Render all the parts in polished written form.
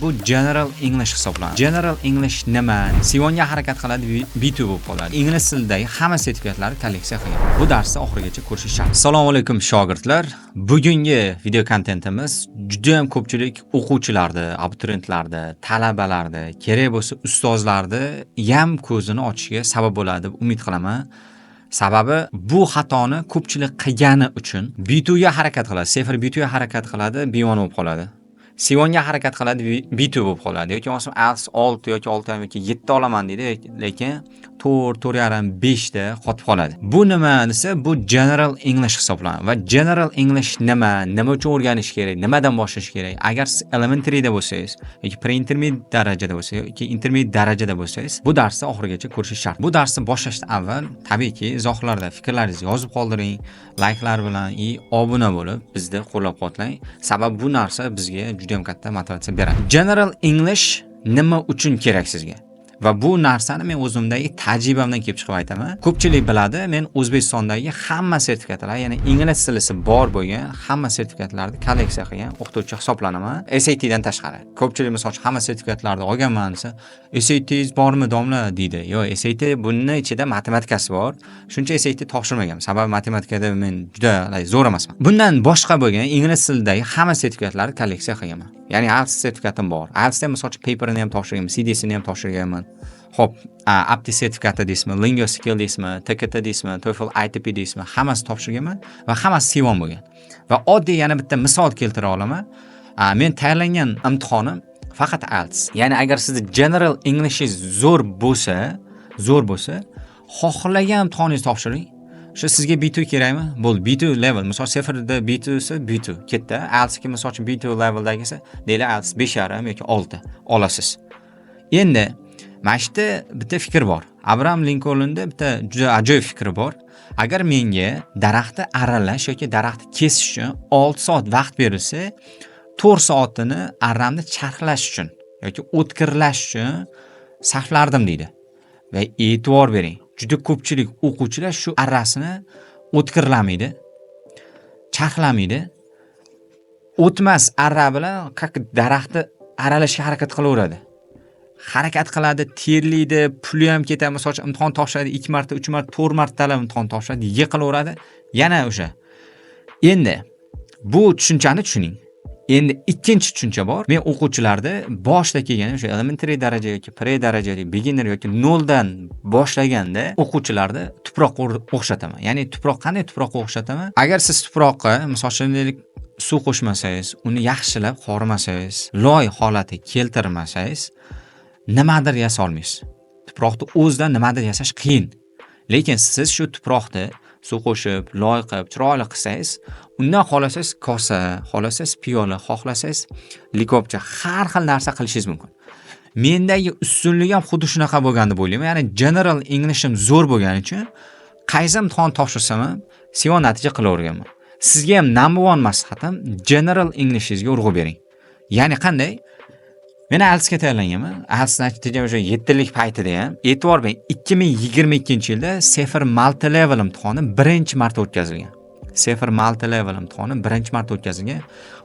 Bu General English hisoblanadi. General English nima? C1 ga harakat qiladi, B2 bo'lib qoladi. Ingliz tilidagi hamma sertifikatlarni kolleksiya qilgan. Bu darsni oxirigacha ko'rishingiz shart. Assalomu alaykum shogirdlar. Bugungi video kontentimiz juda ham ko'pchilik o'quvchilarni, abituriyentlarni, talabalarni, kerak bo'lsa ustozlarni ham ko'zini ochishiga sabab bo'ladi deb umid qilaman. Sababi bu xatoni ko'pchilik qilgani uchun B2 ga harakat qiladi, C1 B2 ga harakat qiladi, B1 bo'lib qoladi. C1 ga harakat qiladi, B2 bo'lib qoladi. Yoki bo'lmasa IELTS 6 yoki 6 yoki 7 olaman deydi, lekin 4, 4.5, 5 da qotib qoladi. Bu nima desa, bu General English hisoblanadi. Va General English nima? Nima uchun o'rganish kerak? Nimadan boshlash kerak? Agar siz elementary da bo'lsangiz yoki pre-intermediate darajada bo'lsangiz yoki intermediate darajada bo'lsangiz, bu darsni oxirigacha ko'rishingiz shart. Bu darsni boshlashdan avval tabiiyki izohlarda fikrlaringizni yozib qoldiring, likelar bilan obuna bo'lib bizni qo'llab-quvvatlang. Sababi bu narsa bizga juda ham katta motivatsiya beradi. General English nima uchun kerak sizga? Va bu narsani men o'zimdagi tajribamdan kelib chiqib aytaman. Ko'pchilik biladi, men O'zbekistondagi hamma sertifikatlar, ya'ni ingliz tilisi bor bo'lgan hamma sertifikatlarni kolleksiya qilgan o'qituvchi hisoblanaman. SAT dan tashqari. Ko'pchilik misol uchun hamma sertifikatlarni olganman desa, SAT'ingiz bormi domla deydi. Yo'q, SAT bunning ichida matematikasi bor. Shuncha SAT topshirmaganman. Sababi matematikada men juda zo'r emasman. Bundan boshqa bo'lgan ingliz tilidagi hamma sertifikatlarni kolleksiya qilganman. Ya'ni IELTS sertifikatim bor. IELTS da misol uchun paperni ham topshirganman, CDSini ham topshirganman. Xo'p, APTI sertifikati deysizmi, Lingo Skill deysizmi, TKT deysizmi, TOEFL ITP deysizmi, hammasi topshirganman va hammasi C1 bo'lgan. Va oddiy yana bitta misol keltira olaman. Men tayyorlangan imtihonim faqat IELTS. Ya'ni agar sizni General Englishingiz zo'r bo'lsa, xohlagan imtihoningizni topshiring. Shu sizga B2 kerakmi? Bo'ldi, B2 level. Misol C1da B2 esa B2 ketdi. IELTS ga misol uchun B2 leveldagisi, deylik IELTS 5.5 yoki 6 olasiz. Endi mana shu bitta fikr bor. Abraham Linkolnda bitta juda ajoyib fikri bor. Agar menga daraxtni arralash yoki daraxtni kesish uchun 6 soat vaqt berilsa, 4 soatini arramni charxlash uchun yoki o'tkirlash uchun sarflardim deydi. Va e'tibor bering. Juda ko'pchilik o'quvchilar shu arrasini o'tkirlamaydi, charxlamaydi. O'tmas arra bilan daraxtni aralashga harakat qilaveradi. Harakat qiladi, terlaydi, puli ham ketadi. Misol uchun imtihon topshiradi, 2 marta, 3 marta, 4 martalab imtihon topshiradi, yiqilaveradi. Yana o'sha. Endi bu tushunchani tushuning. Endi ikkinchi tushuncha bor. Men o'quvchilarda boshda kelgan o'sha elementary daraja yoki pre daraja yoki beginner yoki 0 dan boshlaganda o'quvchilarni tuproqqa o'xshataman. Ya'ni qanday tuproqqa o'xshataman? Agar siz tuproqqa misol uchun suv qo'shmasangiz, uni yaxshilab qorimasangiz, loy holati keltirmasangiz, nimadir yasa olmaysiz. Tuproqni o'zidan nimadir yasash qiyin. Lekin siz shu tuproqni suv qo'shib, loy qilib, chiroyli qilsangiz, undan xohlasangiz kosa, xohlasangiz piyola, xohlasangiz likopcha, har xil narsa qilishingiz mumkin. Mendagi ustunlik ham xuddi shunaqa bo'lgan deb o'ylayman. Ya'ni General Englishim zo'r bo'lgani uchun qaysi imtihon topshirsam ham C1 natija qilaverganman. Sizga ham number 1 maslahatim General Englishingizga urg'u bering. Ya'ni qanday? Men IELTS ga tayyorlanganman. IELTS natija o'sha 7lik paytida ham e'tibor bering, 2022-yilda C1 multi level imtihoni birinchi marta o'tkazilgan. C1 multi level imtihoni birinchi marta o'tkazilgan.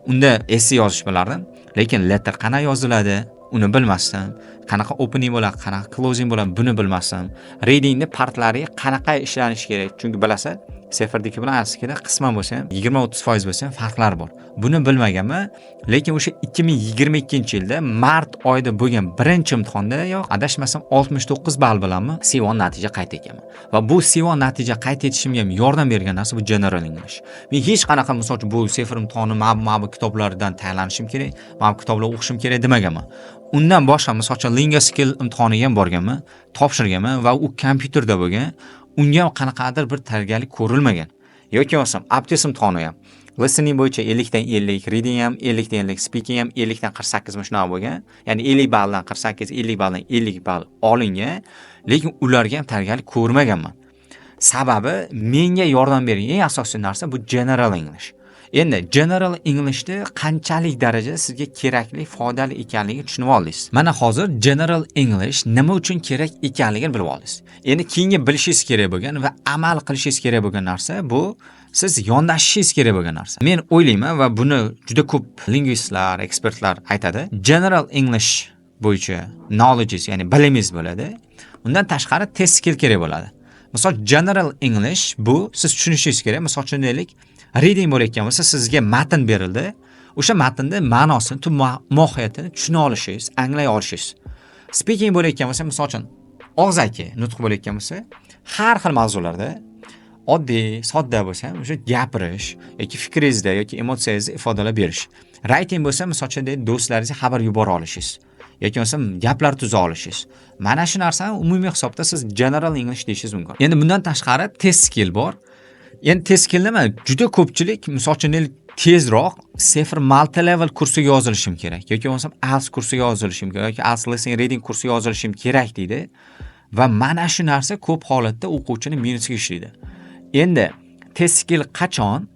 Unda essay yozish bilardim, lekin letter qanday yoziladi, uni bilmasdim. Qanaqa opening bo'ladi, qanaqa closing bo'ladi, buni bilmasdim. Readingni partlariga qanaqa ishlanish kerak, chunki bilasiz, C1dagi bilan IELTSga qisman bo'lsa ham 20-30% bo'lsa ham farqlar bor. Buni bilmaganman, lekin o'sha 2022-yilda mart oyida bo'lgan birinchi imtihonda yo'q, adashmasam 69 ball bilanmi C1 natija qayd etganman. Va bu C1 natija qayd etishimga ham yordam bergan narsa bu General English. Men hech qanaqa misol uchun bu C1 imtihoni bu kitoblardan tayyorlanishim kerak, bu kitoblar o'qishim kerak demaganman. Undan boshqa misol uchun Lingo Skill imtihoniga ham borganman, topshirganman va u kompyuterda bo'lgan. Unga ham qanaqadir bir tayyorgarlik ko'rilmagan. Yoki bo'lsam APTI imtihoni ham listening bo'yicha 50 dan 50, reading ham 50 dan 50, speaking ham 50 dan 48 shunaqa bo'lgan. Ya'ni 50 balldan 48, 50 balldan 50 ball olingan, lekin ularga ham tayyorgarlik ko'rmaganman. Sababi menga yordam bergan eng asosiy narsa bu General English. Endi general Englishni qanchalik darajada sizga kerakli, foydali ekanligini tushunib oldingiz. Mana hozir general English nima uchun kerak ekanligini bilib oldingiz. Endi keyingi bilishingiz kerak bo'lgan va amal qilishingiz kerak bo'lgan narsa bu siz yondashishingiz kerak bo'lgan narsa. Men o'ylayman va buni juda ko'p lingvistlar, ekspertlar aytadi. General English bo'yicha knowledge, ya'ni bilimingiz bo'ladi. Undan tashqari test skill kerak bo'ladi. Misol general English bu siz tushunishingiz kerak. Misol uchun deylik, reading bo'layotgan bo'lsa, sizga matn berildi. O'sha matnning ma'nosini, mohiyatini tushuna olishingiz, anglay olishingiz. Speaking bo'layotgan bo'lsa, misol uchun og'zaki nutq bo'layotgan bo'lsa, har xil mavzularda oddiy, sodda bo'lsa, o'sha gapirish yoki fikringizni yoki emotsiyangizni ifodalab berish. Writing bo'lsa, misol uchun do'stlaringizga xabar yubora olishingiz yoki bo'lmasa gaplar tuza olishingiz. Mana shu narsani umumiy hisobda siz general English deyishingiz mumkin. Endi bundan tashqari test skill bor. Endi test skill nima? Juda ko'pchilik misol uchun tezroq Sefer multi level kursiga yozilishim kerak yoki bo'lmasa IELTS kursiga yozilishim kerak yoki IELTS listening reading kursiga yozilishim kerak deydi. Va mana shu narsa ko'p holatda o'quvchini minusga ishlaydi. Endi test skill qachon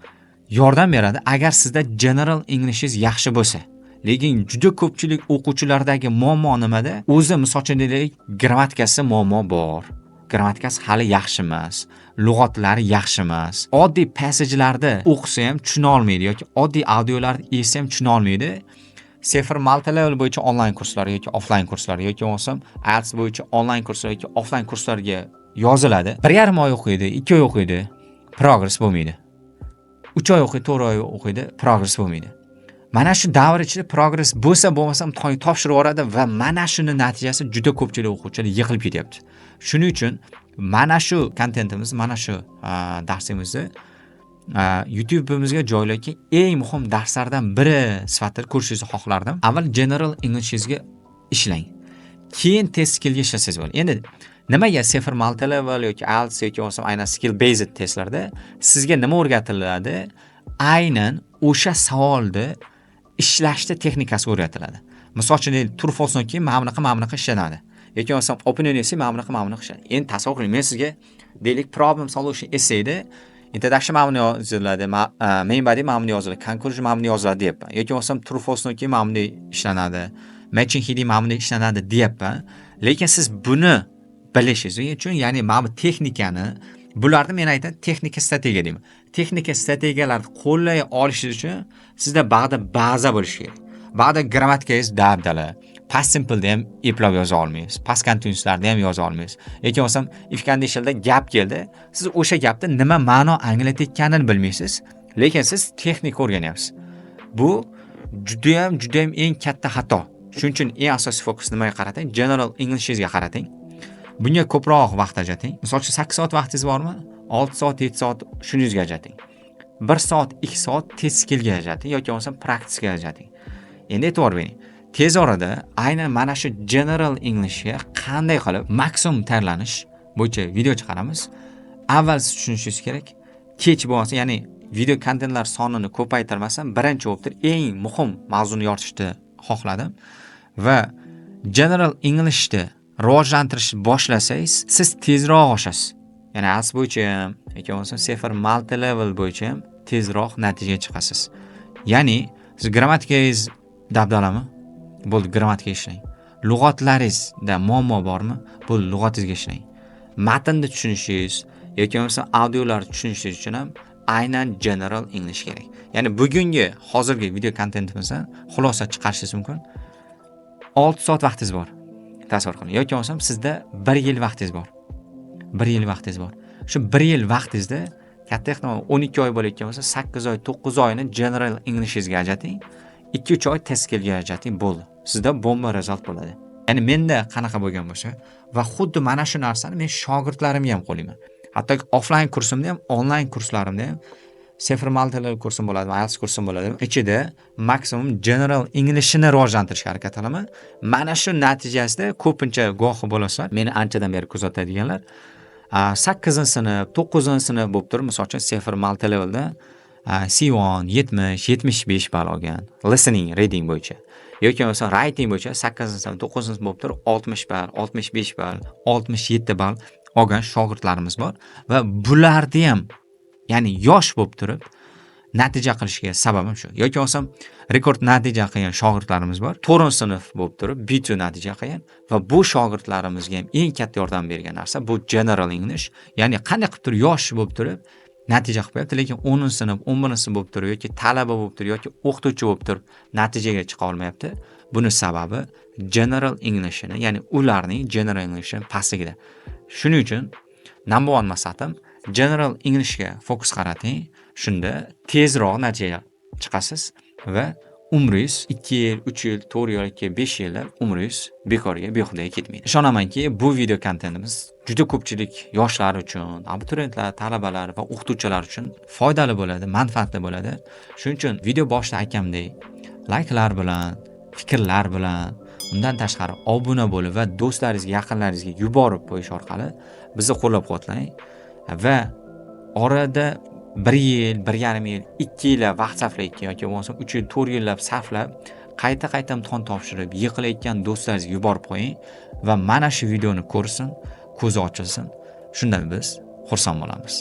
yordam beradi? Agar sizda general Englishingiz yaxshi bo'lsa. Lekin juda ko'pchilik o'quvchilardagi muammo nimada? O'zi misol uchun deylik, grammatikasi muammo bor. Grammatikasi hali yaxshi emas, lug'atlari yaxshi emas. Oddiy passage'larda o'qisa ham tushuna olmaydi yoki oddiy audiolarni eshitsa ham tushuna olmaydi. Sefer multi level bo'yicha onlayn kurslar yoki offline kurslar yoki bo'lmasam IELTS bo'yicha onlayn kurslar yoki offline kurslarga yoziladi. 1,5 oy o'qiydi, 2 oy o'qiydi, progress bo'lmaydi. 3 oy o'qiydi, 4 oy o'qiydi, progress bo'lmaydi. Mana shu davr ichida progress bo'lmasa imtihonga topshirib yuboradi va mana shuni natijasi juda ko'pchilik o'quvchilar yiqilib ketyapti. Shuning uchun mana shu kontentimiz, mana shu darsimizni YouTube'imizga joylayotgan eng muhim darslardan biri sifatida ko'rishingizni xohlardim. Avval general Englishingizga ishlang. Keyin test skillga ishlasangiz bo'ladi. Endi nimaga Sefer multi level yoki IELTS yoki bo'lmasa aynan skill based testlarda sizga nima o'rgatiladi? Aynan o'sha savolni ishlashda texnikasi o'rgatiladi. Misol uchun true false keyin mana bunaqa ishlanadi. Yoki bo'lmasa opinion mana bunaqa ishlanadi. Endi tasavvur qiling, men sizga deylik problem solution essayda introduction mana buni yoziladi, main body mana buni yoziladi, conclusion mana buni yoziladi deyapman. Yoki bo'lmasa true false keyin mana buni ishlanadi, matching heading mana buni ishlanadi deyapman. Lekin siz buni bilishingiz uchun, ya'ni mana bu texnikani, bularni men aytaman texnika strategiya deyman. Texnika strategiyalarni qo'llay olishingiz uchun sizda ba'da baza bo'lishi kerak. Ba'da grammatikangiz dabdala, past simple'da ham eplab yoza olmaysiz, past continuous'larda ham yoza olmaysiz. Yoki bo'lsam if condition'da gap keldi, siz o'sha gapda nima ma'no anglatayotganini bilmaysiz, lekin siz texnika o'rganyapsiz. Bu juda ham eng katta xato. Shuning uchun eng asosiy fokus nimaga qarating? General Englishingizga qarating. Bunga ko'proq vaqt ajrating. Misol uchun 8 soat vaqtingiz bormi? 6 soat, 7 soat shuningizga ajrating. 1 soat, 2 soat test skillga ajrating yoki bo'lmasa praktikaga ajrating. Endi e'tibor bering. Tez orada aynan mana shu general Englishga qanday qilib maksimum tayyorlanish bo'yicha video chiqaramiz. Avval siz tushunishingiz kerak. Kech bo'lmasa, ya'ni video kontentlar sonini ko'paytirmasam, birinchi o'ptir eng muhim mavzuni yoritishni xohladim va general Englishni rivojlantirishni boshlasangiz, siz tezroq oshasiz. Ya'ni IELTS bo'yicha ham yoki bo'lmasa Sefer multi level bo'yicha ham tezroq natijaga chiqasiz. Ya'ni siz grammatikangiz dabdalami? Bo'ldi, grammatikaga ishlang. Lug'atlaringizda muammo bormi? Bo'ldi, lug'atingizga ishlang. Matnni tushunishingiz yoki bo'lmasa audiolarni tushunishingiz uchun ham aynan general English kerak. Ya'ni bugungi hozirgi video kontentimizdan xulosa chiqarishingiz mumkin. 6 soat vaqtingiz bor. Tasavvur qiling. Yoki bo'lmasa sizda 1 yil vaqtingiz bor. 1 yil vaqtingiz bor. Shu 1 yil vaqtingizda katta ehtimol 12 oy bo'layotgan bo'lsa, 8 oy, 9 oyni general Englishingizga ajrating. 2-3 oy test skillga ajrating, bo'ldi. Sizda bomba result bo'ladi. Ya'ni menda qanaqa bo'lgan bo'lsa va xuddi mana shu narsani men shogirdlarimga ham qo'layman. Hatto offline kursimda ham, onlayn kurslarimda ham Sefer multi level kursim bo'ladi, IELTS kursim bo'ladi. Ichida maksimum general Englishni rivojlantirishga harakat qilaman. Mana shu natijasida ko'pincha guvohi bo'lasizlar. Meni anchadan beri kuzatadiganlar 8-sinf, 9-sinf bo'lib turib, misol uchun Sefer multi levelda C1 70-75 ball olgan. Listening, reading bo'yicha. Yoki bo'lmasa writing bo'yicha 8-sinf, 9-sinf bo'lib turib 60 ball, 65 ball, 67 ball olgan shogirdlarimiz bor va bularni ham, ya'ni yosh bo'lib turib, natija qilishiga sababim shu. Yoki bo'lsam rekord natija qilgan shogirdlarimiz bor. 4-sinf bo'lib turib B2 natija qilgan va bu shogirdlarimizga ham eng katta yordam bergan narsa bu General English, ya'ni qanday qilib turib yosh bo'lib turib natija qilib qo'yapti, lekin 10-sinf, 11-sinf bo'lib turib yoki talaba bo'lib turib yoki o'qituvchi bo'lib turib natijaga chiqa olmayapti. Buni sababi General English'ini, ya'ni ularning General English'ini pastligida. Shuning uchun number 1 maqsadim General English'ga fokus qarating. Shunda tezroq natijaga chiqasiz va umringiz 2 yil, 3 yil, 4 yil yoki 5 yillar umringiz bekorga, behudaga ketmaydi. Ishonamanki, bu video kontentimiz juda ko'pchilik yoshlar uchun, abituriyentlar, talabalar va o'qituvchilar uchun foydali bo'ladi, manfaatli bo'ladi. Shuning uchun video boshida aytgandek, likelar bilan, fikrlar bilan, undan tashqari obuna bo'lib va do'stlaringizga, yaqinlaringizga yuborib qo'yish orqali bizni qo'llab-quvvatlang va orada 1 yil, 1,5 yil, 2 yil vaqt sarflayotgan yoki bo'lmasa 3 yil, 4 yillab sarflab, qayta imtihon topshirib, yiqilayotgan do'stlaringizga yuborib qo'ying va mana shu videoni ko'rsin, ko'zi ochilsin. Shundan biz xursand bo'lamiz.